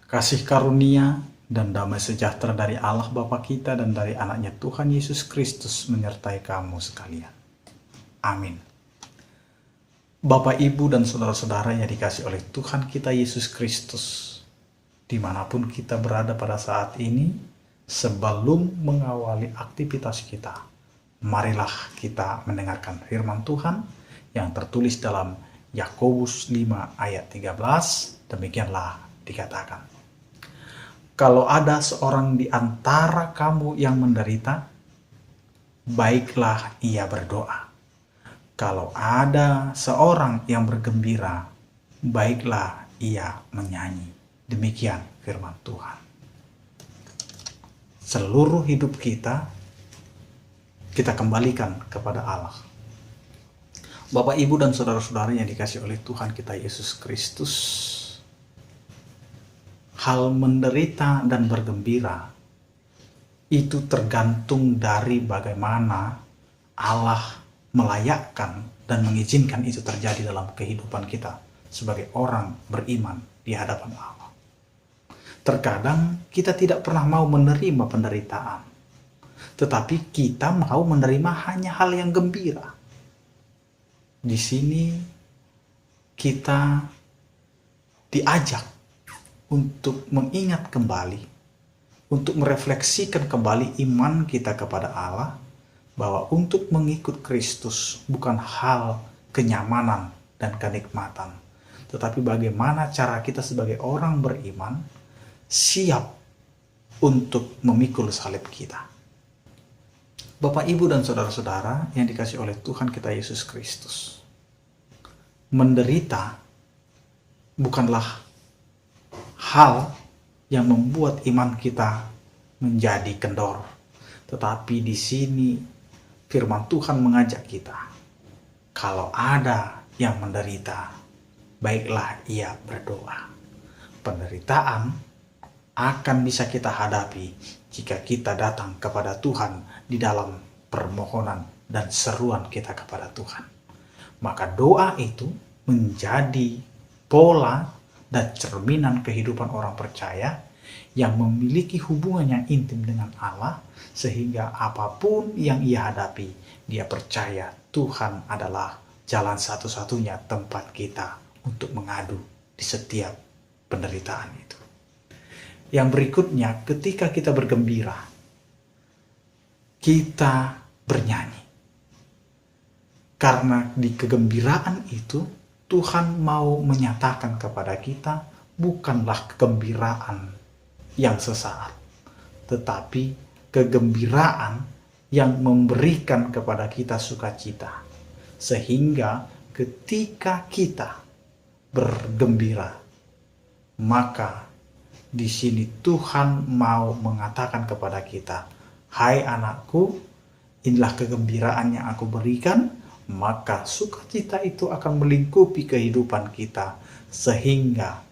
Kasih karunia dan damai sejahtera dari Allah Bapa kita dan dari anaknya Tuhan Yesus Kristus menyertai kamu sekalian. Amin. Bapak, Ibu, dan saudara-saudara yang dikasih oleh Tuhan kita Yesus Kristus, dimanapun kita berada pada saat ini, sebelum mengawali aktivitas kita, marilah kita mendengarkan firman Tuhan yang tertulis dalam Yakobus 5 ayat 13. Demikianlah dikatakan, kalau ada seorang di antara kamu yang menderita, baiklah ia berdoa. Kalau ada seorang yang bergembira, baiklah ia menyanyi. Demikian firman Tuhan. Seluruh hidup kita kembalikan kepada Allah. Bapak, Ibu, dan saudara-saudara yang dikasih oleh Tuhan kita Yesus Kristus, hal menderita dan bergembira itu tergantung dari bagaimana Allah melayakkan dan mengizinkan itu terjadi dalam kehidupan kita sebagai orang beriman di hadapan Allah. Terkadang kita tidak pernah mau menerima penderitaan, tetapi kita mau menerima hanya hal yang gembira. Di sini kita diajak untuk mengingat kembali, untuk merefleksikan kembali iman kita kepada Allah, bahwa untuk mengikut Kristus bukan hal kenyamanan dan kenikmatan, tetapi bagaimana cara kita sebagai orang beriman siap untuk memikul salib kita. Bapak, Ibu, dan saudara-saudara yang dikasih oleh Tuhan kita Yesus Kristus, menderita bukanlah hal yang membuat iman kita menjadi kendor, tetapi di sini firman Tuhan mengajak kita, kalau ada yang menderita, baiklah ia berdoa. Penderitaan akan bisa kita hadapi jika kita datang kepada Tuhan di dalam permohonan dan seruan kita kepada Tuhan. Maka doa itu menjadi pola dan cerminan kehidupan orang percaya yang memiliki hubungan yang intim dengan Allah, sehingga apapun yang ia hadapi, dia percaya Tuhan adalah jalan satu-satunya tempat kita untuk mengadu di setiap penderitaan itu. Yang berikutnya, ketika kita bergembira, kita bernyanyi. Karena di kegembiraan itu, Tuhan mau menyatakan kepada kita bukanlah kegembiraan yang sesaat, tetapi kegembiraan yang memberikan kepada kita sukacita. Sehingga ketika kita bergembira, maka di sini Tuhan mau mengatakan kepada kita, hai anakku, inilah kegembiraan yang aku berikan, maka sukacita itu akan melingkupi kehidupan kita, sehingga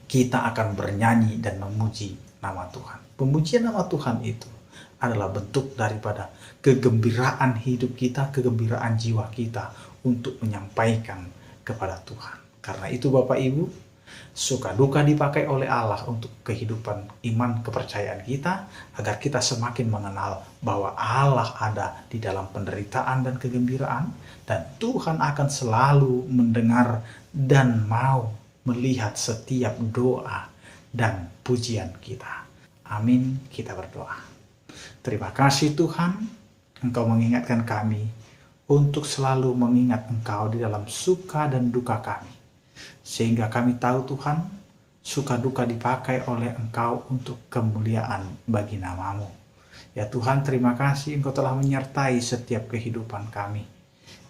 kita akan bernyanyi dan memuji nama Tuhan. Pemujian nama Tuhan itu adalah bentuk daripada kegembiraan hidup kita, kegembiraan jiwa kita untuk menyampaikan kepada Tuhan. Karena itu Bapak, Ibu, suka duka dipakai oleh Allah untuk kehidupan iman kepercayaan kita, agar kita semakin mengenal bahwa Allah ada di dalam penderitaan dan kegembiraan, dan Tuhan akan selalu mendengar dan mau melihat setiap doa dan pujian kita. Amin. Kita berdoa. Terima kasih Tuhan, Engkau mengingatkan kami untuk selalu mengingat Engkau di dalam suka dan duka kami. Sehingga kami tahu Tuhan, suka duka dipakai oleh Engkau untuk kemuliaan bagi nama-Mu. Ya Tuhan, terima kasih Engkau telah menyertai setiap kehidupan kami.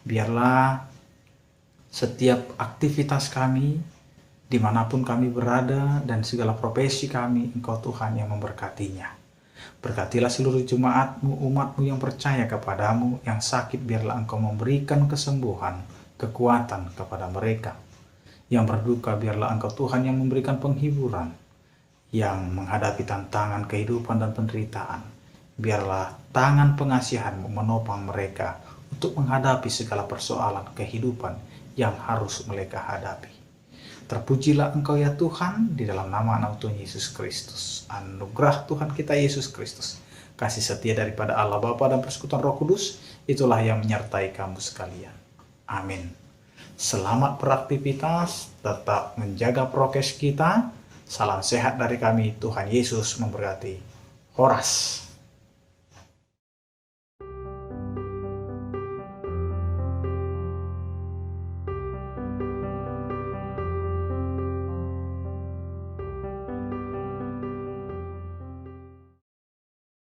Biarlah setiap aktivitas kami, dimanapun kami berada, dan segala profesi kami, Engkau Tuhan yang memberkatinya. Berkatilah seluruh jemaat-Mu, umat-Mu yang percaya kepadamu, yang sakit biarlah Engkau memberikan kesembuhan, kekuatan kepada mereka. Yang berduka biarlah Engkau Tuhan yang memberikan penghiburan, yang menghadapi tantangan kehidupan dan penderitaan. Biarlah tangan pengasihan-Mu menopang mereka untuk menghadapi segala persoalan kehidupan yang harus mereka hadapi. Terpujilah Engkau ya Tuhan, di dalam nama Anak Tuhan Yesus Kristus. Anugerah Tuhan kita Yesus Kristus, kasih setia daripada Allah Bapa dan persekutuan Roh Kudus, itulah yang menyertai kamu sekalian. Amin. Selamat beraktivitas, tetap menjaga prokes kita. Salam sehat dari kami, Tuhan Yesus memberkati. Horas.